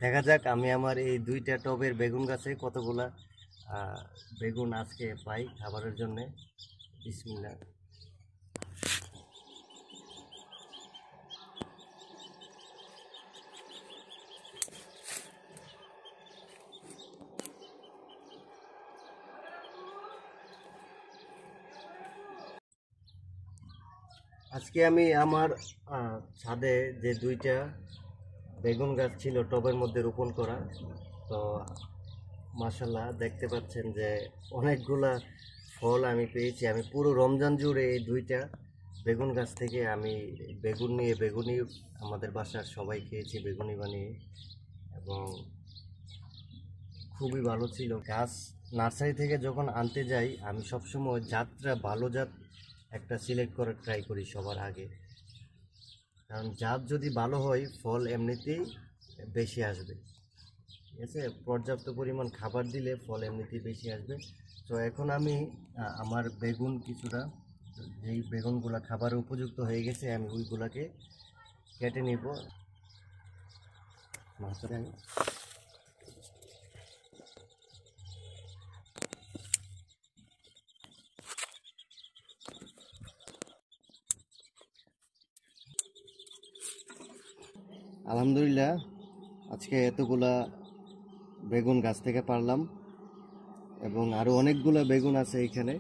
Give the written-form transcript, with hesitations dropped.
দেখা যাক আমি আমার এই দুইটা টবের বেগুন গাছে কতগুলা বেগুন আজকে পাই খাবারের জন্য। বিসমিল্লাহ। আজকে আমি আমার ছাদে যে দুইটা বেগুন গাছ ছিল টবের মধ্যে রোপণ করা, তো মাশাল্লাহ দেখতে পাচ্ছেন যে অনেকগুলা ফল আমি পেয়েছি। আমি পুরো রমজান জুড়ে এই দুইটা বেগুন গাছ থেকে আমি বেগুনি আমাদের বাসার সবাই খেয়েছি, বেগুনি বানিয়ে, এবং খুবই ভালো ছিল। গাছ নার্সারি থেকে যখন আনতে যাই আমি সবসময় জাতটা ভালো জাত একটা সিলেক্ট করার ট্রাই করি সবার আগে, কারণ জাত যদি ভালো হয় ফল এমনিতেই বেশি আসবে। ঠিক আছে, পর্যাপ্ত পরিমাণ খাবার দিলে ফল এমনিতেই বেশি আসবে। তো এখন আমি আমার বেগুন কিছুটা, যেই বেগুনগুলো খাবারের উপযুক্ত হয়ে গেছে, আমি ওইগুলাকে কেটে নিব। আলহামদুলিল্লাহ, আজকে এতগুলা বেগুন গাছ থেকে পারলাম, এবং আরও অনেকগুলো বেগুন আছে এখানে।